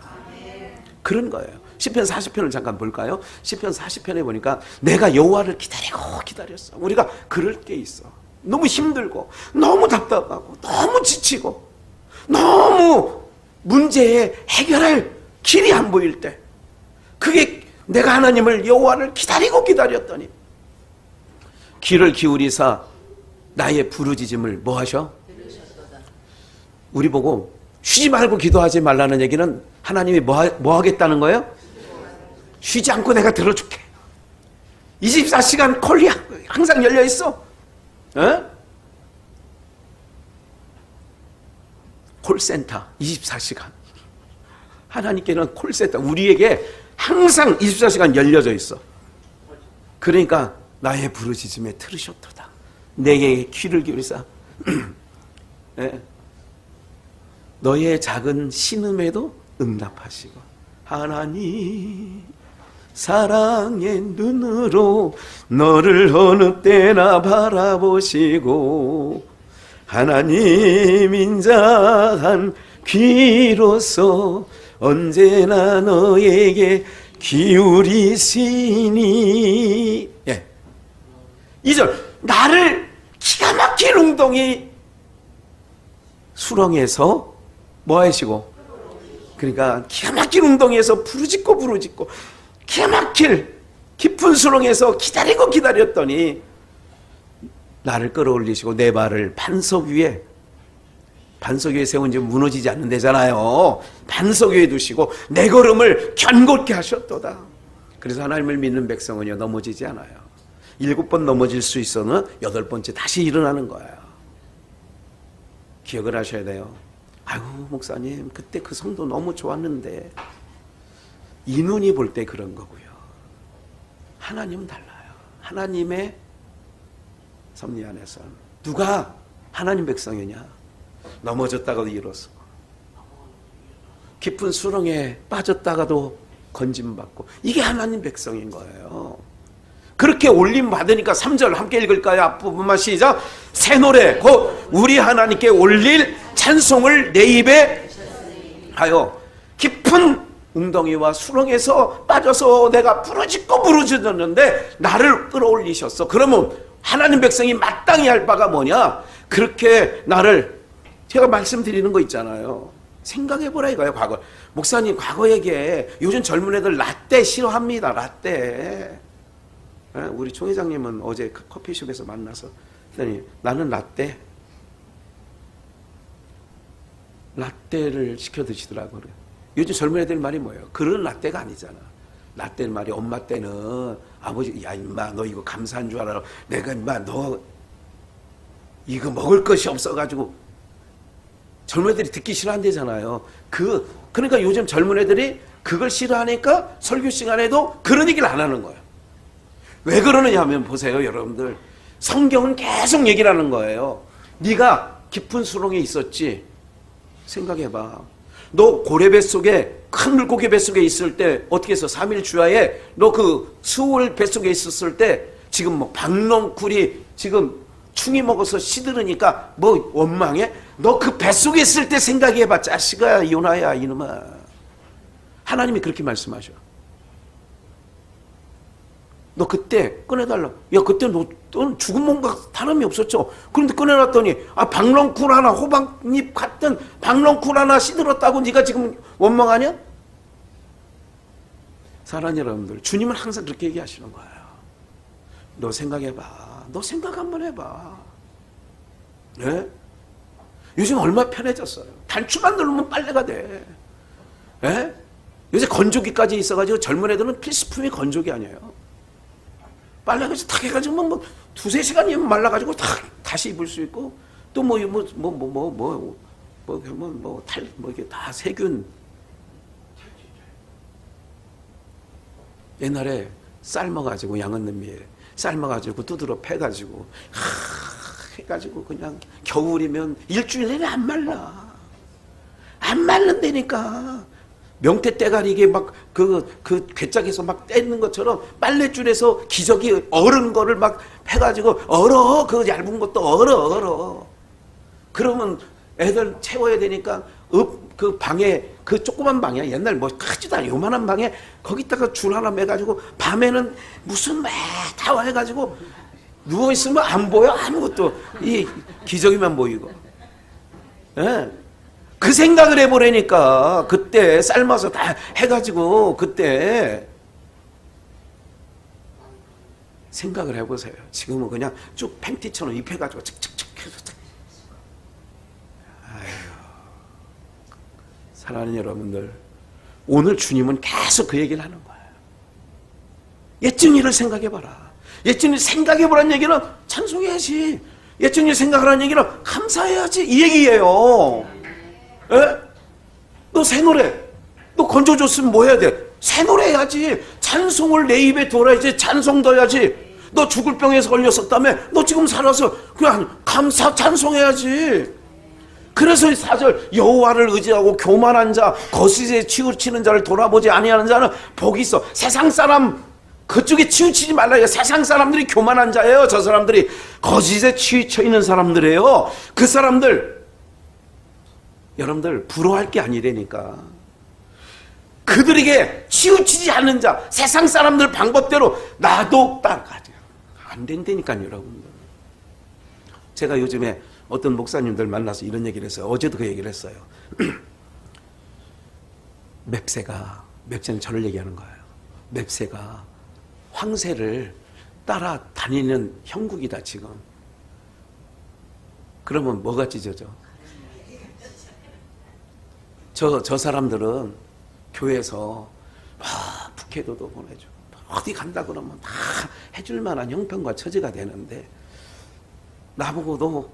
그런 거예요. 시편 40편을 잠깐 볼까요? 시편 40편에 보니까 내가 여호와를 기다렸어. 우리가 그럴 때 있어. 너무 힘들고 너무 답답하고 너무 지치고 너무 문제에 해결할 길이 안 보일 때, 그게 내가 하나님을 여호와를 기다렸더니 귀를 기울이사 나의 부르짖음을 뭐 하셔? 우리 보고 쉬지 말고 기도하지 말라는 얘기는 하나님이 뭐 하겠다는 거예요? 쉬지 않고 내가 들어줄게. 24시간 콜이 항상 열려 있어. 콜센터 24시간. 하나님께는 콜센터, 우리에게 항상 24시간 열려져 있어. 그러니까 나의 부르짖음에 들으셨도다. 내게 귀를 기울이사 너의 작은 신음에도 응답하시고, 하나님 사랑의 눈으로 너를 어느 때나 바라보시고, 하나님 인자한 귀로서 언제나 너에게 기울이시니. 2절, 나를 기가 막힌 웅덩이 수렁에서 뭐 하시고, 그러니까 기가 막힌 웅덩이에서 부르짖고 기가 막힐 깊은 수렁에서 기다렸더니 나를 끌어올리시고 내 발을 반석 위에 세운 지 무너지지 않는 데잖아요. 반석 위에 두시고 내 걸음을 견고케 하셨도다. 그래서 하나님을 믿는 백성은요, 넘어지지 않아요. 7번 넘어질 수 있어는 8번째 다시 일어나는 거예요. 기억을 하셔야 돼요. 아이고 목사님, 그때 그 성도 너무 좋았는데. 이 눈이 볼 때 그런 거고요. 하나님은 달라요. 하나님의 섭리 안에서는 누가 하나님 백성이냐? 넘어졌다가도 일어서, 깊은 수렁에 빠졌다가도 건짐받고, 이게 하나님 백성인 거예요. 그렇게 올림 받으니까 3절 함께 읽을까요? 앞부분만 시작. 새 노래 곧 우리 하나님께 올릴 찬송을 내 입에 하여. 깊은 웅덩이와 수렁에서 빠져서 내가 부르짖었는데 나를 끌어올리셨어. 그러면 하나님 백성이 마땅히 할 바가 뭐냐? 그렇게 나를, 제가 말씀드리는 거 있잖아요. 생각해보라 이거예요. 과거. 목사님, 과거 얘기에 요즘 젊은 애들 라떼 싫어합니다. 라떼. 우리 총 회장님은 어제 커피숍에서 만나서 그랬더니 나는 라떼를 시켜 드시더라고요. 요즘 젊은 애들 말이 뭐예요? 그런 라떼가 아니잖아. 라떼는 말이, 엄마 때는 아버지, 야 임마 너 이거 감사한 줄 알아. 내가 임마 너 이거 먹을 것이 없어가지고. 젊은 애들이 듣기 싫어한대잖아요. 그러니까 요즘 젊은 애들이 그걸 싫어하니까 설교 시간에도 그런 얘기를 안 하는 거예요. 왜 그러느냐 하면 보세요 여러분들, 성경은 계속 얘기를 하는 거예요. 네가 깊은 수렁에 있었지. 생각해봐. 너 고래 뱃속에, 큰 물고기 뱃속에 있을 때 어떻게 했어? 3일 주야에 너 그 수월 뱃속에 있었을 때 지금 뭐 박넝쿨이 지금 충이 먹어서 시들으니까 뭐 원망해? 너 그 뱃속에 있을 때 생각해봐. 자식아, 요나야 이놈아. 하나님이 그렇게 말씀하셔. 너 그때 꺼내달라. 야 그때 너는 죽은 몸과 다름이 없었죠. 그런데 꺼내놨더니 박넝쿨 하나, 호박잎 같은 박넝쿨 하나 시들었다고 네가 지금 원망하냐? 사랑하는 여러분들, 주님은 항상 그렇게 얘기하시는 거예요. 너 생각해봐. 너 생각 한번 해봐. 네? 요즘 얼마나 편해졌어요. 단추만 누르면 빨래가 돼. 네? 요새 건조기까지 있어가지고 젊은 애들은 필수품이 건조기 아니에요. 빨래가 탁 해가지고 뭐 2-3시간이면 말라가지고 다시 입을 수 있고, 또 이게 다 세균. 옛날에 삶아가지고 양은냄비에 삶아가지고 두드러 패가지고 해가지고 그냥 겨울이면 일주일 내내 안 말라. 안 말른다니까. 명태 때가리 이게 막 그 괴짝에서 막 떼는 것처럼 빨랫줄에서 기저귀 얼은 거를 막 해가지고 얼어. 그 얇은 것도 얼어. 그러면 애들 채워야 되니까 그 방에 그 조그만 방이야. 옛날 뭐 크지도 않아. 요만한 방에 거기다가 줄 하나 매가지고 밤에는 무슨 다 해가지고 누워있으면 안 보여. 아무것도. 이 기저귀만 보이고. 예. 그 생각을 해보라니까. 그때 삶아서 다 해가지고 그때 생각을 해보세요. 지금은 그냥 쭉 팬티처럼 입혀가지고 칙칙칙 해서. 아유, 사랑하는 여러분들, 오늘 주님은 계속 그 얘기를 하는 거예요. 옛증일을 생각해봐라. 옛증일 생각해보라는 얘기는 찬송해야지. 옛증일 생각하라는 얘기는 감사해야지. 이 얘기예요. 에? 너 새 노래, 너 건져줬으면 뭐 해야 돼? 새 노래 해야지. 찬송을 내 입에 들어야지. 찬송 넣어야지. 너 죽을 병에서 걸렸었다며? 너 지금 살아서 그냥 감사 찬송해야지. 그래서 4절 여호와를 의지하고 교만한 자 거짓에 치우치는 자를 돌아보지 아니하는 자는 복이 있어. 세상 사람 그쪽에 치우치지 말라. 세상 사람들이 교만한 자예요. 저 사람들이 거짓에 치우쳐 있는 사람들이에요. 그 사람들 여러분들 부러워할 게 아니라니까. 그들에게 치우치지 않는 자, 세상 사람들 방법대로 나도 따라가지 안 된다니까요. 여러분들, 제가 요즘에 어떤 목사님들 만나서 이런 얘기를 했어요. 어제도 그 얘기를 했어요. 맵새는 저를 얘기하는 거예요. 맵새가 황새를 따라다니는 형국이다 지금. 그러면 뭐가 찢어져? 저 사람들은 교회에서 막 북해도도 보내주고 어디 간다 그러면 다 해줄 만한 형편과 처지가 되는데 나보고도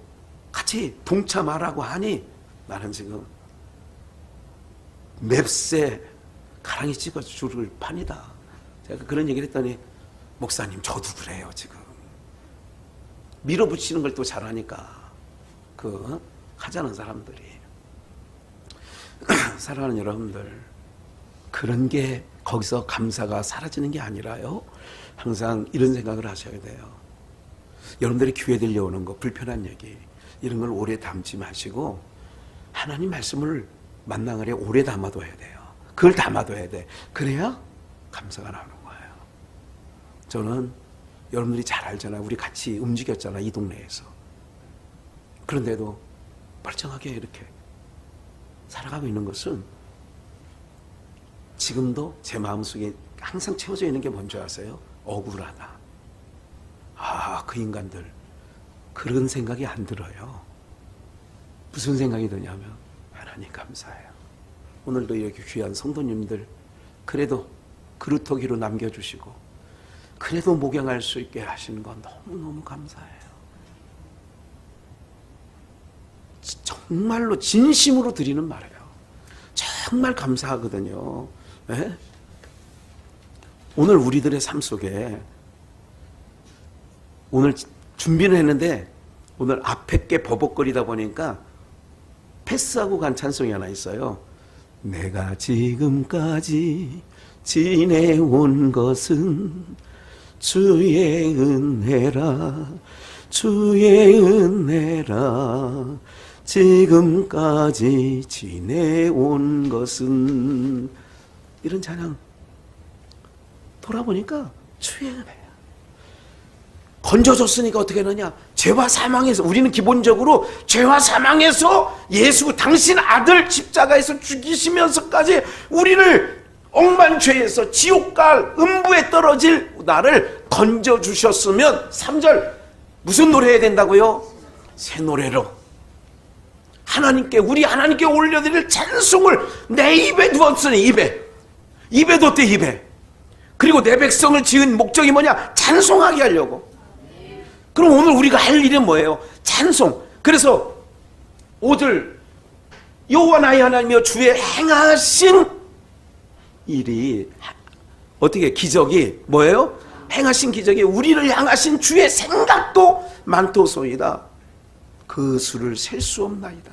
같이 동참하라고 하니 나는 지금 맵새 가랑이 찍어줄 판이다. 제가 그런 얘기를 했더니 목사님 저도 그래요. 지금 밀어붙이는 걸 또 잘하니까 하자는 사람들이. 사랑하는 여러분들, 그런 게 거기서 감사가 사라지는 게 아니라요, 항상 이런 생각을 하셔야 돼요. 여러분들이 교회 들려오는 거, 불편한 얘기 이런 걸 오래 담지 마시고 하나님 말씀을 만나거리에 오래 담아둬야 돼요. 그걸 담아둬야 돼. 그래야 감사가 나오는 거예요. 저는 여러분들이 잘 알잖아요. 우리 같이 움직였잖아요. 이 동네에서. 그런데도 멀쩡하게 이렇게 살아가고 있는 것은 지금도 제 마음속에 항상 채워져 있는 게 뭔지 아세요? 억울하다. 그 인간들 그런 생각이 안 들어요. 무슨 생각이 드냐면 하나님 감사해요. 오늘도 이렇게 귀한 성도님들 그래도 그루터기로 남겨주시고 그래도 목양할 수 있게 하시는 건 너무너무 감사해요. 정말로 진심으로 드리는 말이에요. 정말 감사하거든요. 네? 오늘 우리들의 삶 속에 오늘 준비를 했는데 오늘 앞에 게 버벅거리다 보니까 패스하고 간 찬송이 하나 있어요. 내가 지금까지 지내온 것은 주의 은혜라 주의 은혜라 지금까지 지내온 것은, 이런 찬양 돌아보니까 주의 은혜야. 건져줬으니까 어떻게 하느냐? 죄와 사망에서, 우리는 기본적으로 죄와 사망에서 예수 당신 아들 십자가에서 죽이시면서까지 우리를 억만죄에서 지옥갈 음부에 떨어질 나를 건져주셨으면 3절 무슨 노래 해야 된다고요? 새 노래로 하나님께, 우리 하나님께 올려드릴 찬송을 내 입에 두었으니, 입에 뒀대. 입에. 그리고 내 백성을 지은 목적이 뭐냐? 찬송하게 하려고. 그럼 오늘 우리가 할 일은 뭐예요? 찬송. 그래서 5절 여호와 나의 하나님이여 주의 행하신 일이 어떻게 기적이 뭐예요? 행하신 기적이 우리를 향하신 주의 생각도 많도소이다. 그 수를 셀 수 없나이다.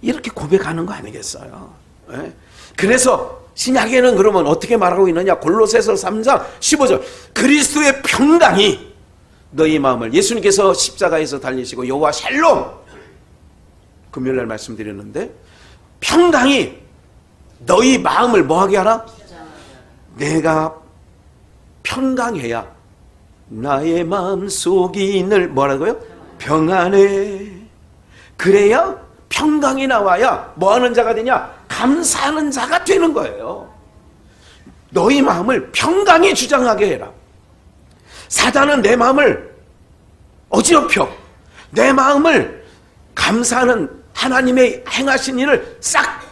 이렇게 고백하는 거 아니겠어요? 네? 그래서 신약에는 그러면 어떻게 말하고 있느냐? 골로새서 3장 15절 그리스도의 평강이 너희 마음을 예수님께서 십자가에서 달리시고 여호와 샬롬 금요일날 말씀드렸는데 평강이 너희 마음을 뭐하게 하라? 내가 평강해야 나의 마음속이 늘 뭐라고요? 평안해. 그래야 평강이 나와야 뭐하는 자가 되냐? 감사하는 자가 되는 거예요. 너희 마음을 평강이 주장하게 해라. 사단은 내 마음을 어지럽혀 내 마음을 감사하는 하나님의 행하신 일을 싹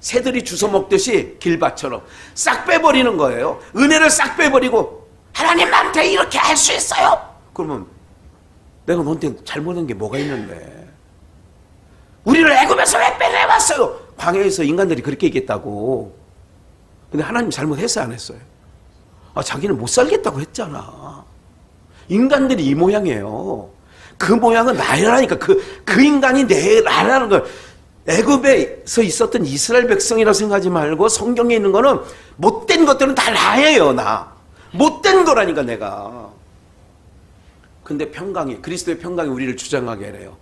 새들이 주워 먹듯이 길밭처럼 싹 빼버리는 거예요. 은혜를 싹 빼버리고 하나님한테 이렇게 할 수 있어요. 그러면 내가 너한테 잘못한 게 뭐가 있는데 우리를 애굽에서 왜 빼내왔어요? 광야에서 인간들이 그렇게 얘기했다고. 근데 하나님 잘못했어요 안 했어요? 자기는 못 살겠다고 했잖아. 인간들이 이 모양이에요. 그 모양은 나라니까 그 인간이 나라는 걸 애굽에서 있었던 이스라엘 백성이라고 생각하지 말고 성경에 있는 거는 못된 것들은 다 나예요. 나 못된 거라니까 내가. 근데 평강이 그리스도의 평강이 우리를 주장하게 해요.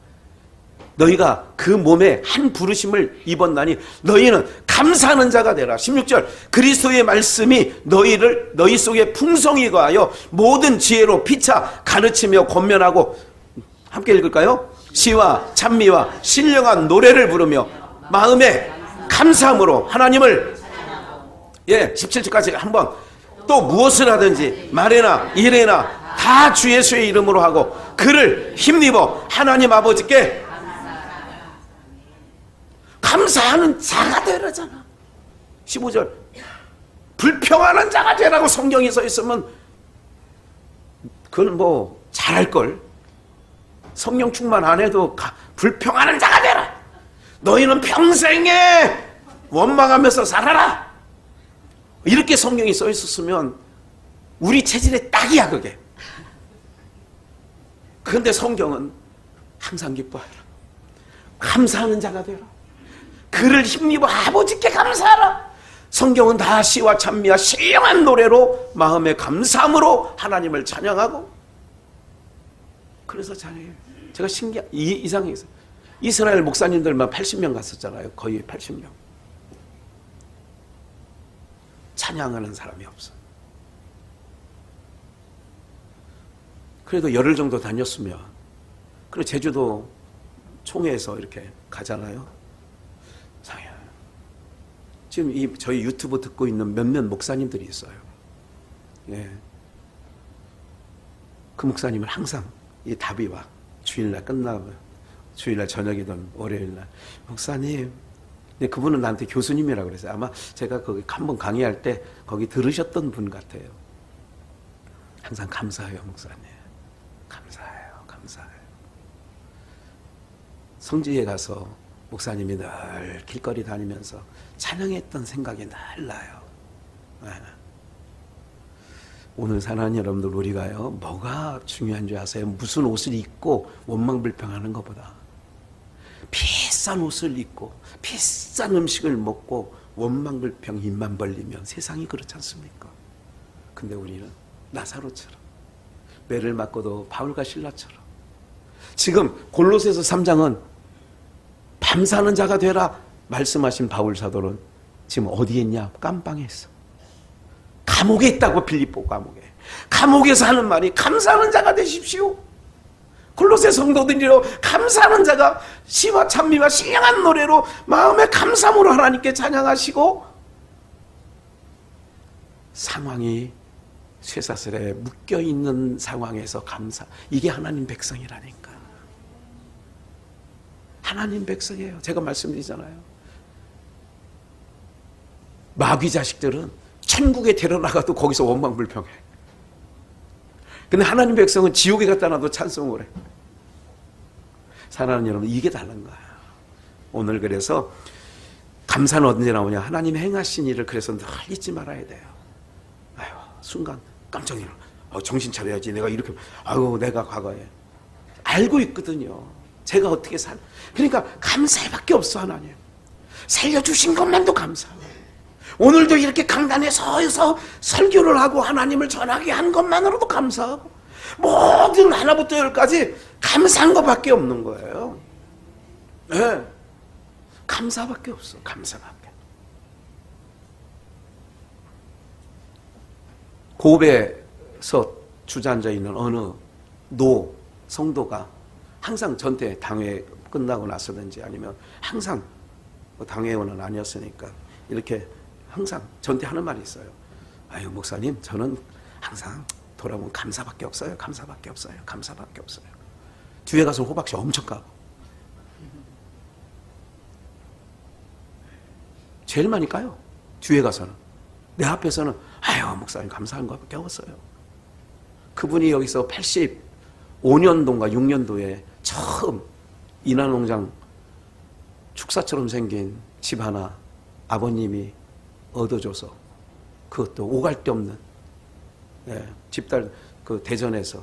너희가 그 몸에 한 부르심을 입었나니 너희는 감사하는 자가 되라. 16절 그리스도의 말씀이 너희 속에 풍성히 거하여 모든 지혜로 피차 가르치며 권면하고 함께 읽을까요? 시와 찬미와 신령한 노래를 부르며 마음에 감사함으로 하나님을 17절까지 한번 또 무엇을 하든지 말이나 일이나 다 주 예수의 이름으로 하고 그를 힘입어 하나님 아버지께 감사하는 자가 되라잖아. 15절 불평하는 자가 되라고 성경에 써 있으면 그건 뭐 잘할걸. 성령 충만 안 해도 불평하는 자가 되라. 너희는 평생에 원망하면서 살아라. 이렇게 성경이 써 있었으면 우리 체질에 딱이야 그게. 그런데 성경은 항상 기뻐하라. 감사하는 자가 되라. 그를 힘입어 아버지께 감사하라. 성경은 다 시와 찬미와 신령한 노래로 마음의 감사함으로 하나님을 찬양하고. 그래서 찬양해요. 제가 이상하게 있어요. 이스라엘 목사님들만 80명 갔었잖아요. 거의 80명. 찬양하는 사람이 없어. 그래도 열흘 정도 다녔으면, 그리고 제주도 총회에서 이렇게 가잖아요. 지금 저희 유튜브 듣고 있는 몇몇 목사님들이 있어요. 예. 그 목사님은 항상 이 답이 와. 주일날 끝나면, 주일날 저녁이든 월요일날. 목사님, 근데 그분은 나한테 교수님이라고 그랬어요. 아마 제가 거기 한번 강의할 때 거기 들으셨던 분 같아요. 항상 감사해요, 목사님. 감사해요, 감사해요. 성지에 가서 목사님이 늘 길거리 다니면서 찬양했던 생각이 늘 나요. 네. 오늘 사는 여러분들 우리가요, 뭐가 중요한 줄 아세요? 무슨 옷을 입고 원망불평하는 것보다 비싼 옷을 입고 비싼 음식을 먹고 원망불평 입만 벌리면 세상이 그렇지 않습니까? 근데 우리는 나사로처럼 매를 맞고도 바울과 실라처럼 지금 골로새서 3장은 밤사는 자가 되라 말씀하신 바울 사도는 지금 어디에 있냐? 깜빵에 있어. 감옥에 있다고. 빌립보 감옥에. 감옥에서 하는 말이 감사하는 자가 되십시오. 골로새 성도들이로 감사하는 자가 시와 찬미와 신령한 노래로 마음의 감사함으로 하나님께 찬양하시고, 상황이 쇠사슬에 묶여있는 상황에서 감사. 이게 하나님 백성이라니까. 하나님 백성이에요. 제가 말씀드리잖아요. 마귀 자식들은 천국에 데려나가도 거기서 원망불평해. 근데 하나님 백성은 지옥에 갖다 놔도 찬송을 해. 사랑하는 여러분, 이게 다른 거야. 오늘 그래서 감사는 언제 나오냐? 하나님 행하신 일을 그래서 늘 잊지 말아야 돼요. 아유, 순간 깜짝 놀라. 정신 차려야지. 내가 이렇게, 내가 과거에 알고 있거든요. 제가 어떻게 그러니까 감사할밖에 없어. 하나님 살려주신 것만도 감사하고, 오늘도 이렇게 강단에 서서 설교를 하고 하나님을 전하게 한 것만으로도 감사하고, 모든 하나부터 열까지 감사한 것밖에 없는 거예요. 네. 감사밖에 없어. 감사밖에. 고베에서 주저앉아 있는 어느 성도가 항상 전대 당회 끝나고 나서든지 아니면 항상 당회원은 아니었으니까 이렇게 항상 전대하는 말이 있어요. 아유, 목사님, 저는 항상 돌아보면 감사밖에 없어요. 감사밖에 없어요. 감사밖에 없어요. 뒤에 가서 호박씨 엄청 까고. 제일 많이 까요. 뒤에 가서는. 내 앞에서는 아유, 목사님 감사한 것밖에 없어요. 그분이 여기서 85년도인가 6년도에 처음 인하농장 축사처럼 생긴 집 하나 아버님이 얻어줘서, 그것도 오갈 데 없는, 집달 그 대전에서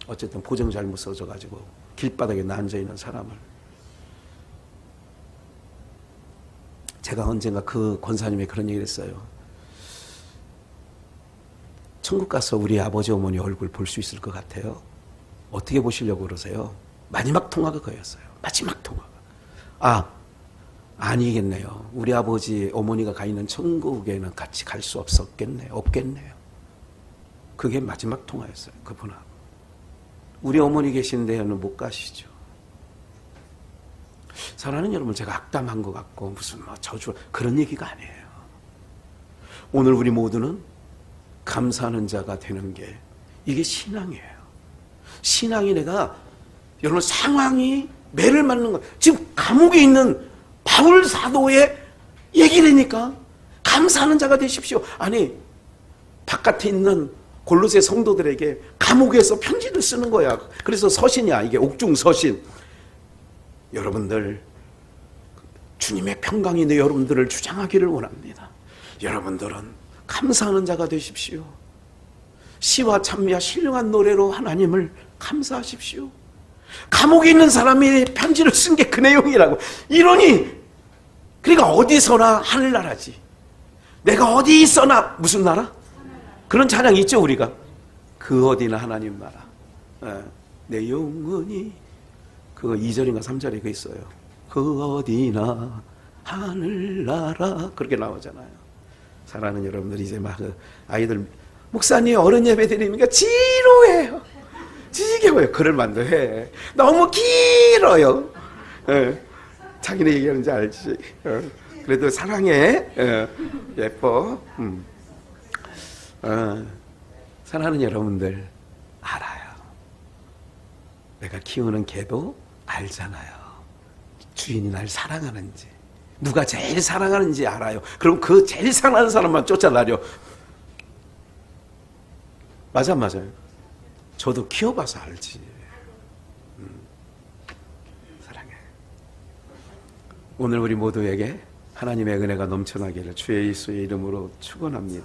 어쨌든 보증 잘못 써져가지고 길바닥에 앉아 있는 사람을, 제가 언젠가 그 권사님이 그런 얘기를 했어요. 천국 가서 우리 아버지 어머니 얼굴 볼 수 있을 것 같아요. 어떻게 보시려고 그러세요? 마지막 통화가 그였어요. 마지막 통화가. 아니겠네요. 우리 아버지 어머니가 가 있는 천국에는 같이 갈 수 없겠네요. 그게 마지막 통화였어요. 그분하고. 우리 어머니 계신 데는 못 가시죠. 사랑하는 여러분, 제가 악담한 것 같고 무슨 저주 그런 얘기가 아니에요. 오늘 우리 모두는 감사하는 자가 되는 게 이게 신앙이에요. 신앙이 내가 여러분 상황이 매를 맞는 거, 지금 감옥에 있는 바울 사도의 얘기라니까. 감사하는 자가 되십시오. 아니, 바깥에 있는 골로새 성도들에게 감옥에서 편지를 쓰는 거야. 그래서 서신이야. 이게 옥중 서신. 여러분들, 주님의 평강이 내 여러분들을 주장하기를 원합니다. 여러분들은 감사하는 자가 되십시오. 시와 찬미와 신령한 노래로 하나님을 감사하십시오. 감옥에 있는 사람이 편지를 쓴 게 그 내용이라고. 이러니, 그러니까 어디서나 하늘나라지. 내가 어디 있어나 무슨 나라? 그런 찬양 있죠, 우리가. 그 어디나 하나님 나라. 내 영혼이, 그거 2절인가 3절에 그 있어요. 그 어디나 하늘나라. 그렇게 나오잖아요. 사랑하는 여러분들, 이제 막 아이들, 목사님 어른 예배 드리니까 지루해요. 지겨워요. 그럴 만도 해. 너무 길어요. 자기네 얘기하는지 알지. 그래도 사랑해. 예뻐. 사랑하는 여러분들, 알아요. 내가 키우는 개도 알잖아요. 주인이 날 사랑하는지, 누가 제일 사랑하는지 알아요. 그럼 그 제일 사랑하는 사람만 쫓아다녀. 맞아요. 저도 키워봐서 알지. 사랑해. 오늘 우리 모두에게 하나님의 은혜가 넘쳐나기를 주의 예수의 이름으로 축원합니다.